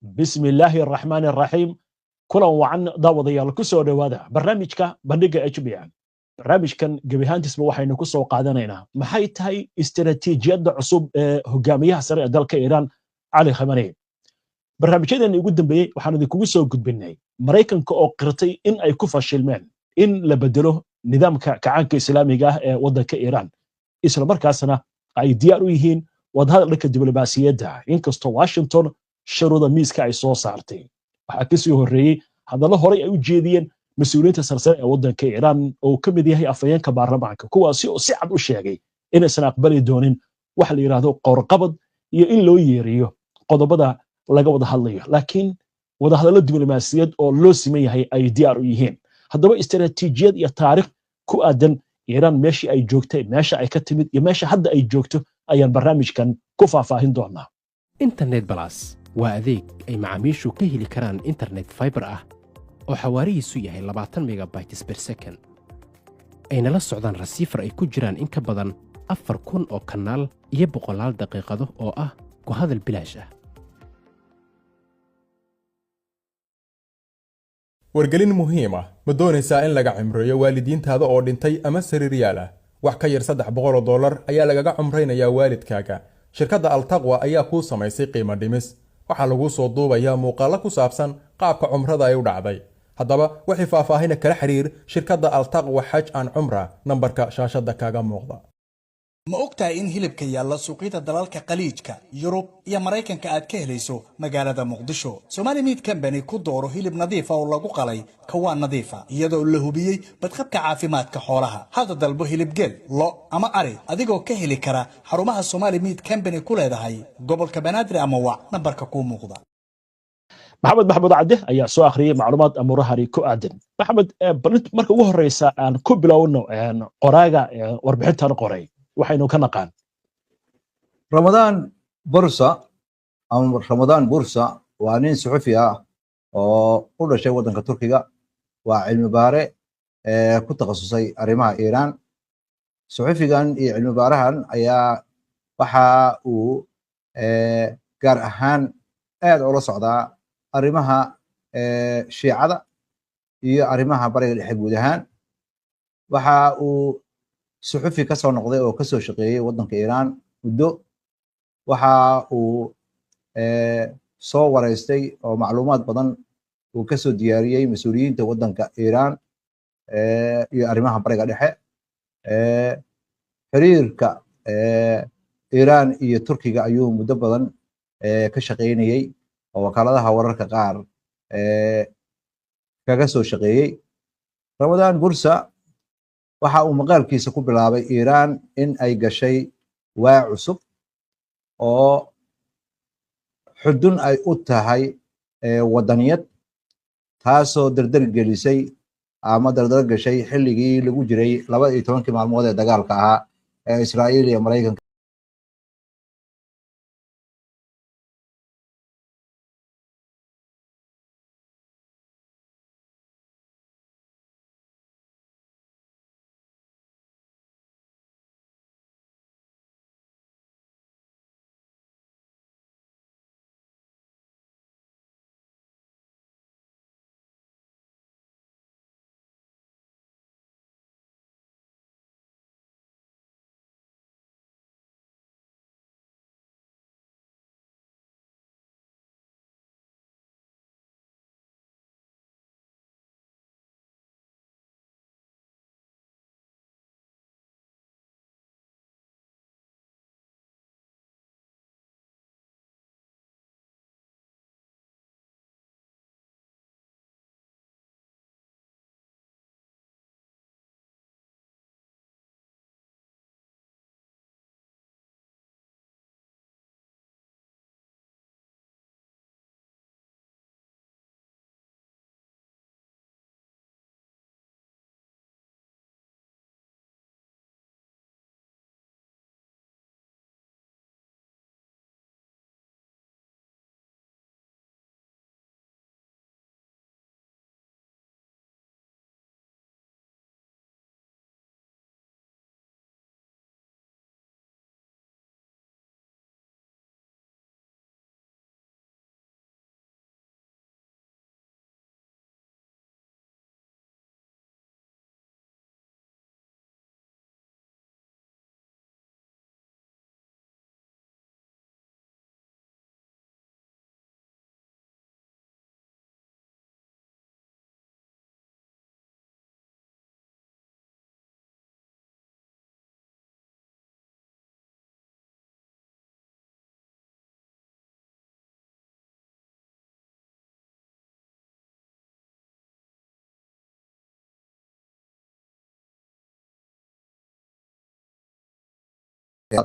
بسم الله الرحمن الرحيم كلا وعن داود يال كسو دوادا برنامجka bandhiga HBN barnaamijkan gebi ahaantiisba waxaynu ku soo qaadanaynaa maxay tahay istiraatiijiyadda cusub ee hogaamiyaha sare ee dalka Iran Ali Khamenei barnaamijyadan ugu dambeeyay waxaan idinkugu soo gudbinay Mareykanka oo qirtay in ay ku fashilmeen in la bedelo nidaamka kacaanka islaamiga ah ee wadanka Iran isla markaasna ay diyaar u yihiin wadahadal dhanka diblomaasiyadda inkastoo Washington sharuuda miiska ay soo saartay waxaa ka sii horreeyay hadallo horey ay u jeediyeen mas-uuliyiinta sarsare ee waddanka Iran oo ka mid yahay afhayeenka baarlamaanka kuwaasi oo si cad u sheegay inaysan aqbali doonin wax la yiraahdo qowrqabad iyo in loo yeeriyo qodobada laga wada hadlayo laakiin wadahadallo diblomaasiyad oo loo siman yahay ay diyaar u yihiin haddaba istiraatiijiyad iyo taariikh ku aadan Iran meeshii ay joogtay meesha ay ka timid iyo meesha hadda ay joogto ayaan barnaamijkan ku faahfaahin doonaa internet plus waa adeeg ay macaamiishu ka heli karaan internet fiber ah oo xawaarihiisu yahay 20 megabytes per second ayna la socdaan rasiifar ay ku jiraan in ka badan 4,000 oo kanaal iyo boqolaal daqiiqado oo ah ku hadal bilaash ah wargelin muhiim ah ma doonaysaa in laga cimriyo waalidiintaada oo dhintay ama sariiryaal ah wax ka yar $300 ayaa lagaga cumraynayaa waalidkaaga shirkadda Altaqwa ayaa kuu samaysay qiimo dhimis waxaa lagu soo duubayaa muuqaalo ku saabsan qaabka cumrada ay u dhacday haddaba wixii faahfaahin kala xiriir shirkadda Altaqwa Hajj and Umrah nambarka shaashada kaaga muuqda ma ogtahay in hilibka yaalla suuqyada dalalka qaliijka Yurub iyo Mareykanka aad ka helayso magaalada Muqdisho Somali Meat Company ku dooro hilib nadiif ah oo lagu qalay kawaan nadiif ah iyadoo la hubiyay badqabka caafimaadka xoolaha hada dalbo hilib geel lo ama ari adigoo ka heli kara xarumaha Somali Meat Company ku leedahay gobolka Banaadir ama wac nambarka ku muuqda maxamed cadde ayaa soo akhriyay macluumaad amurahari ku aadan maxamed marka ugu horeysa aan ku bilowno qoraaga warbixintan qoray waxaynu ka naqaan Ramadan Bursa waa nin suxufi ah oo u dhashay wadanka Turkiga waa cilmi baare ku takhasusay arrimaha Iran suxufigan iyo cilmi baarahan ayaa waxa uu gaar ahaan aad ula socdaa arrimaha shiicada iyo arrimaha bariga dhexe guud ahaan waxa uu suxufi ka soo noqday oo ka soo shaqeeyay wadanka Iran muddo waxa uu soo wareystay oo macluumaad badan uu ka soo diyaariyay mas'uuliyiinta wadanka Iran iyo arrimaha bariga dhexe xiriirka Iran iyo Turkiga ayuu muddo badan ka shaqeynayay oo wakaaladaha wararka qaar kaga soo shaqeeyay Ramadan Bursa waxa uu maqaalkiisa ku bilaabay Iran in ay gashay waa cusub oo xudun ay u tahay wadaniyad taasoo dardar gelisay ama dardar gashay xilligii lagu jiray 12 maalmood ee dagaalka ahaa ee Israa'iil iyo Mareykanka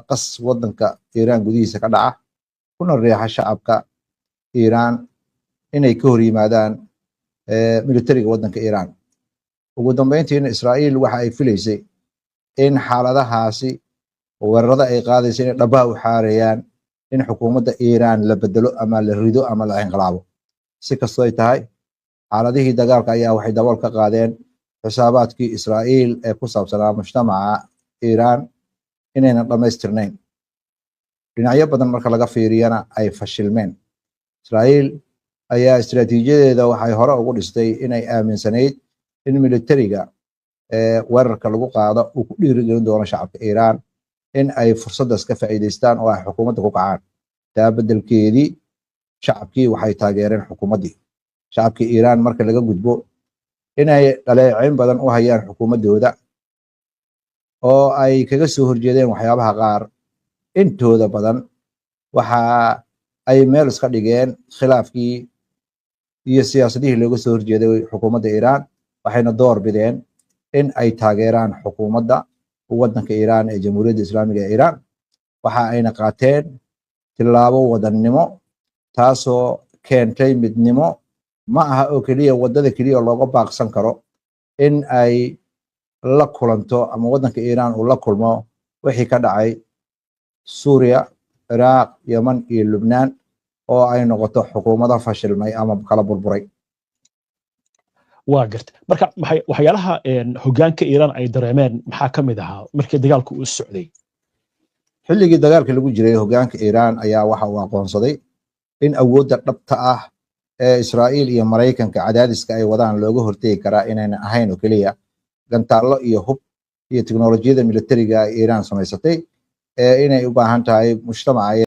qas wadanka iiraan gudihiisa ka dhaca kuna riixa shacabka iiraan inay ka hor yimaadaan militariga wadanka iiraan. ugu dambeyntiina israa'iil waxa ay filaysay in xaaladahaasi weerarada ay qaadaysa inay dhabaha u xaarayaan in xukuumadda iiraan la bedelo ama la rido ama la inqilaabo. si kastoo ay tahay xaaladihii dagaalka ayaa waxay dabool ka qaadeen xisaabaadkii israa'iil ee ku saabsanaa mujtamaca iiraan inaynan dhammaystirnayn, dhinacyo badan marka laga fiiriyana ay fashilmeen. israa'iil ayaa istiraatiijiyadeeda waxay hore ugu dhistay inay aaminsanayd in militariga weerarka lagu qaado uu ku dhiirigelin doono shacabka iiraan in ay fursaddaas ka faa'iidaystaan oo ay xukuumadda ku kacaan. taa beddelkeedii shacabkii waxay taageereen xukuumaddii. shacabkii iiraan marka laga gudbo inay dhaleeceyn badan u hayaan xukuumaddooda oo ay kaga soo horjeedeen waxyaabaha qaar, intooda badan waxa ay meel iska dhigeen khilaafkii iyo siyaasadihii looga soo horjeeday xukuumadda iiraan, waxayna door bideen in ay taageeraan xukuumadda wadanka iiraan ee jamhuuriyadda islaamiga ee iiraan. waxa ayna qaateen tilaabo wadannimo taasoo keentay midnimo. ma aha oo keliya wadada keliya looga baaqsan karo in ay la kulanto ama wadanka iiraan uu la kulmo wixii ka dhacay suuriya, ciraaq, yeman iyo lubnaan oo ay noqoto xukuumado fashilmay ama kala burburay. waa garta marka waxyaalaha hoggaanka iiraan ay dareemeen maxaa ka mid ahaa markii dagaalku uu socday? xilligii dagaalka lagu jiray hoggaanka iiraan ayaa waxa uu aqoonsaday in awoodda dhabta ah ee israa'iil iyo maraykanka cadaadiska ay wadaan looga hortegi karaa inaynan ahayn oo keliya gantaallo iyo hub iyo tiknolojiyada militariga ee iiraan samaysatay, inay u baahan tahay mujtamaca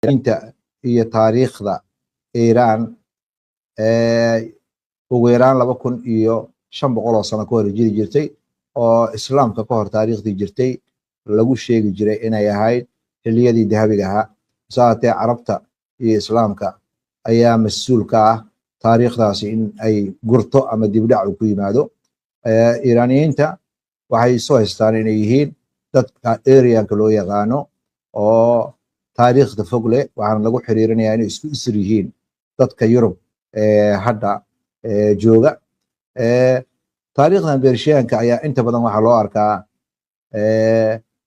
inta iyo taariikhda Iiraan ugu yaraan 2500 sano ka hor jiri jirtay oo islaamka ka hor taariikhdii jirtay lagu sheegi jiray inay ahayd xilliyadii dahabiga ahaa saatee carabta iyo islaamka ayaa mas'uul ka ah taariikhdaasi in ay gurto ama dibdhac ku yimaado Iiraaniyiinta waxay soo haystaan inay yihiin dadka Aryanka loo yaqaano oo taariikhda fog leh waxaana lagu xiriirinayaa inay isku isir yihiin dadka Yurub hadda jooga taariikhdan Beershiyaanka ayaa inta badan waxaa loo arkaa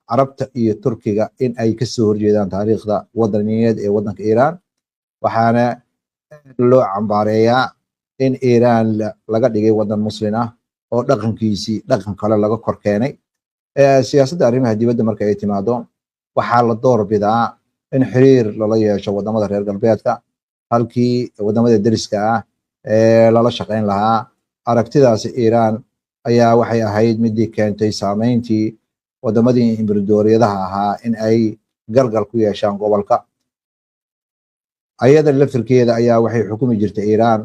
carabta iyo Turkiga in ay ka soo horjeedaan taariikhda wadaniyeed ee wadanka Iiraan waxaana loo cambaareeyaa in Iiraan laga dhigay wadan muslim ah oo dhaqankiisii dhaqan kale laga kor keenay siyaasadda arrimaha dibadda marka ay timaado waxaa la doorbidaa in xiriir lala yeesho wadamada reer galbeedka halkii wadamada deriska ah lala shaqayn lahaa aragtidaasi Iiraan ayaa waxay ahayd midii keentay saameyntii wadamadii imbiradoriyadaha ahaa in ay galgal ku yeeshaan gobolka ayada lafirkeeda ayaa waxay xukumi jirtay Iiraan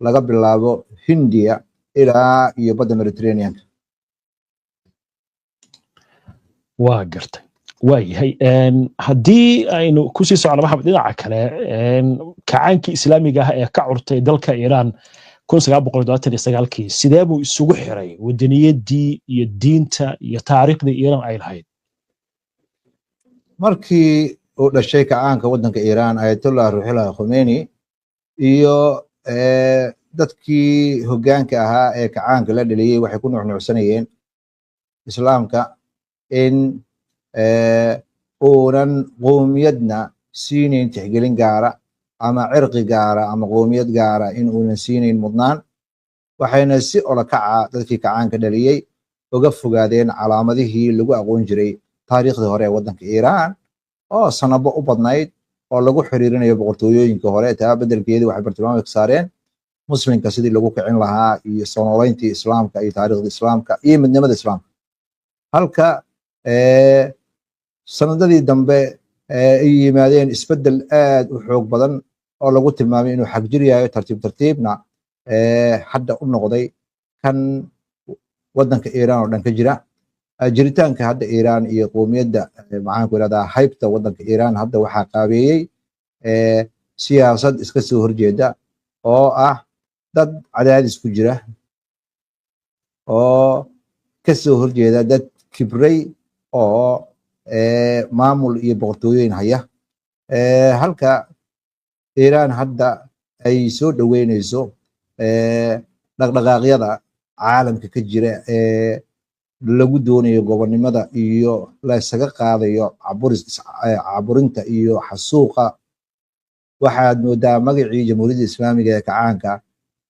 laga bilaabo Hindiya ilaa iyo badda Mediterranean waa gartay waayahay haddii aynu kusii socono maxamed dhinaca kale kacaankii islaamiga ah ee ka curtay dalka Iiraan 1979 sidee buu isugu xiray wadaniyadii iyo diinta iyo taariikhdii Iiraan ay lahayd markii uu dhashay kacaanka wadanka Iiraan Ayatollah Ruhollah Khomeini iyo dadkii hoggaanka ahaa ee kacaanka la dhaliyay waxay ku nuuxnuuxsanayeen islaamka in uunan qoomiyadna siinayn tixgelin gaara ama cirqi gaara ama qoomiyad gaara in uunan siinayn mudnaan waxayna si olakaca dadkii kacaanka dhaliyay uga fogaadeen calaamadihii lagu aqoon jiray taariikhdii hore ee wadanka Iiraan oo sanabo u badnayd oo lagu xiriirinayo boqortooyooyinka hore taa bedelkeedii waxay bartilmaameed ka saareen muslimka sidii lagu kicin lahaa iyo soo noolayntii islaamka iyo taariikhda islaamka iyo midnimada islaamka halka sanadadii dambe ay yimaadeen isbedel aad u xoog badan oo lagu tilmaamay inuu xagjir yahay tartiib tartiibna hadda u noqday kan wadanka Iiraan oo dhan ka jira jiritaanka hadda Iiraan iyo qoomiyadda maxaan ku yiraahdaa haybta wadanka Iiraan hadda waxaa qaabeeyay siyaasad iska soo horjeeda oo ah dad cadaadis ku jira oo ka soo horjeeda dad kibray oo maamul iyo boqortooyooyin haya halka Iiraan hadda ay soo dhaweynayso dhaqdhaqaaqyada caalamka ka jira lagu doonayo gobonnimada iyo la isaga qaadayo caburinta iyo xasuuqa waxaad moodaa magacii jamhuuriyadda islaamiga ee kacaanka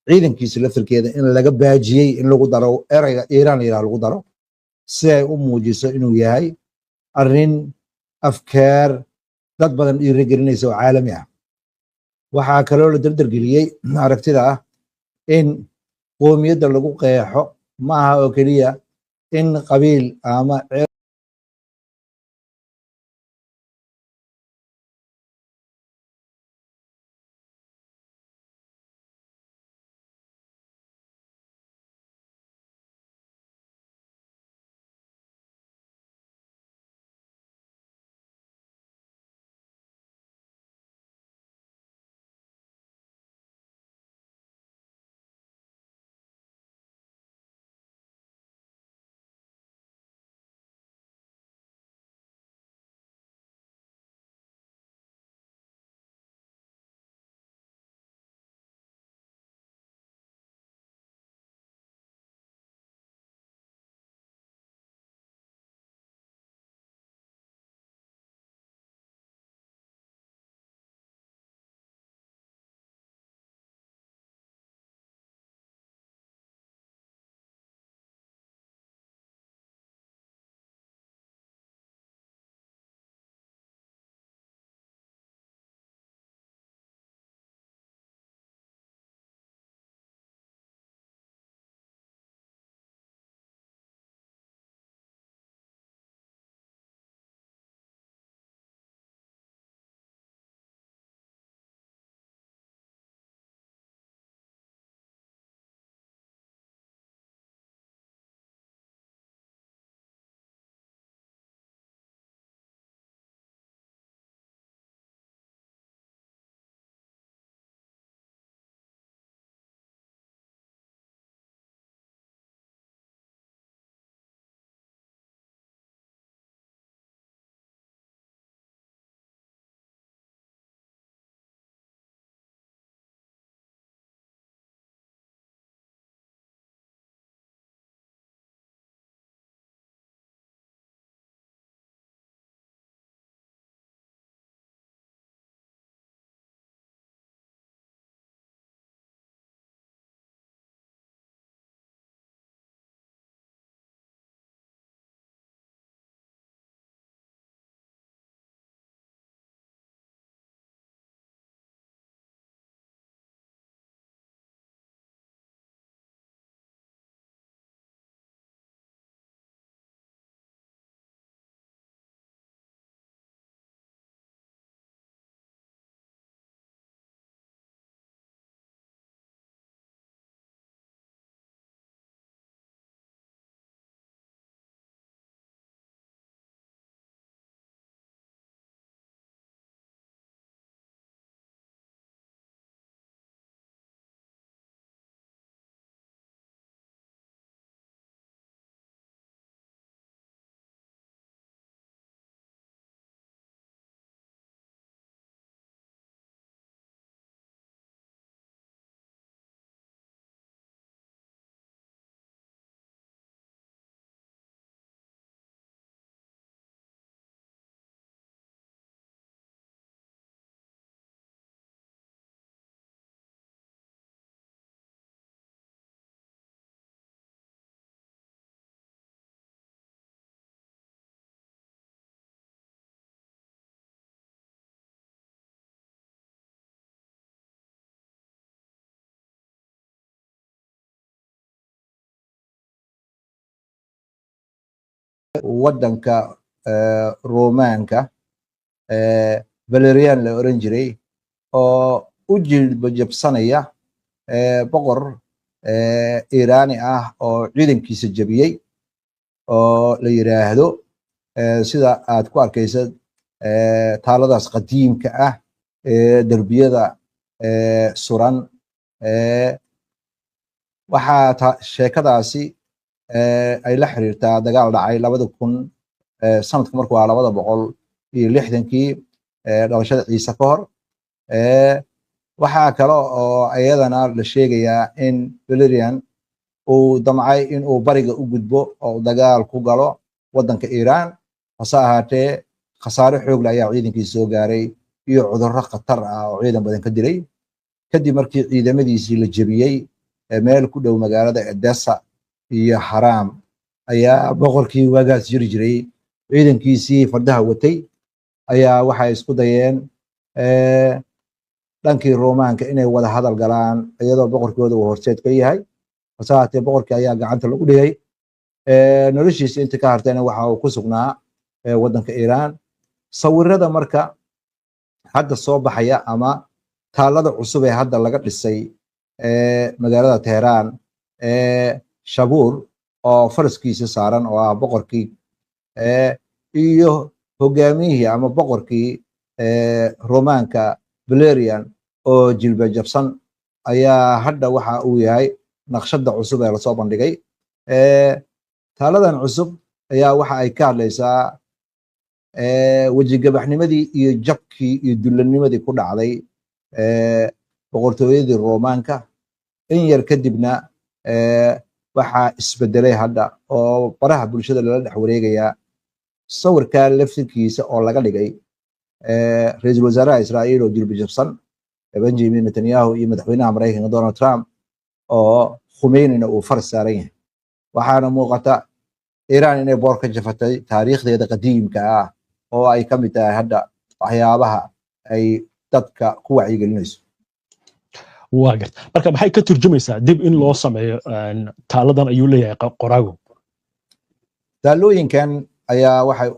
ciidankiisa lafirkeeda in laga baajiyey in lagu daro erayga Iiraan la lagu daro si ay u muujiso inuu yahay arrin afkaar dad badan dhiirigelinaysa oo caalami ah waxaa kaloo la dardargeliyey aragtida ah in qoomiyadda lagu qeexo ma aha oo keliya in qabiil ama wadanka Roomaanka Valerian la oran jiray oo u jilbajabsanaya boqor Iiraani ah oo ciidankiisa jabiyey oo la yiraahdo sida aad ku arkaysa taaladaas qadiimka ah darbiyada suran waxaa sheekadaasi ay la xiriirtaa dagaal dhacay 2000 sanadku markuu ahaa 260kii dhalashada Ciise ka hor waxaa kale oo ayadana la sheegayaa in Valerian uu damcay in uu bariga u gudbo oo dagaal ku galo wadanka Iiraan hase ahaatee khasaare xoog leh ayaa ciidankiisa soo gaaray iyo cudurro khatar ah oo ciidan badan ka dilay kadib markii ciidamadiisii la jabiyey meel ku dhow magaalada Edessa iyo Haram ayaa boqorkii waagaas jiri jiray ciidankiisii fardaha watay ayaa waxay isku dayeen dhankii Roomaanka inay wada hadal galaan iyadoo boqorkooda uu horseed ka yahay hase ahaatee boqorkii ayaa gacanta lagu dhigay noloshiisa inta ka hartayna waxa uu ku sugnaa wadanka Iiraan sawirada marka hadda soo baxaya ama taalada cusub ee hadda laga dhisay magaalada Teheraan Shabuur oo faraskiisa saaran oo ah boqorkii iyo hogaamiyihii ama boqorkii Roomaanka Valerian oo jilba jabsan ayaa hadda waxa uu yahay naqshada cusub ee la soo bandhigay taaladan cusub ayaa waxa ay ka hadlaysaa wajigabaxnimadii iyo jabkii iyo dullanimadii ku dhacday boqortooyadii Roomaanka in yar kadibna waxaa isbedelay hadda oo baraha bulshada lala dhex wareegaya sawirka laftirkiisa oo laga dhigay ra'iisul wasaaraha Israa'iil oo jilba jabsan Benjamin Netanyahu iyo madaxweynaha Mareykanka Donald Trump oo Khomeini uu far saaran yahay waxaana muuqata Iiraan inay boor ka jafatay taariikhdeeda qadiimka ah oo ay ka mid tahay hadda waxyaabaha ay dadka ku wacyigelinayso واجد marka maxay ka turjumaysaa dib in loo sameeyo taaladan ayuu leeyahay qoraagu taalooyinkan ayaa waxay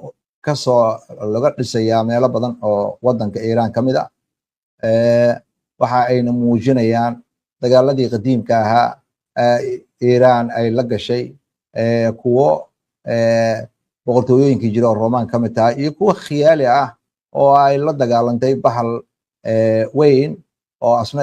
ka soo laga dhisayaa meelo badan oo wadanka Iiraan kamid ah waxa ayna muujinayaan dagaaladii qadiimka ahaa Iiraan ay la gashay kuwo boqortooyooyinkii jira oo Roomaan kamid tahay iyo kuwo khiyaali ah oo ay la dagaalantay bahal weyn oo asna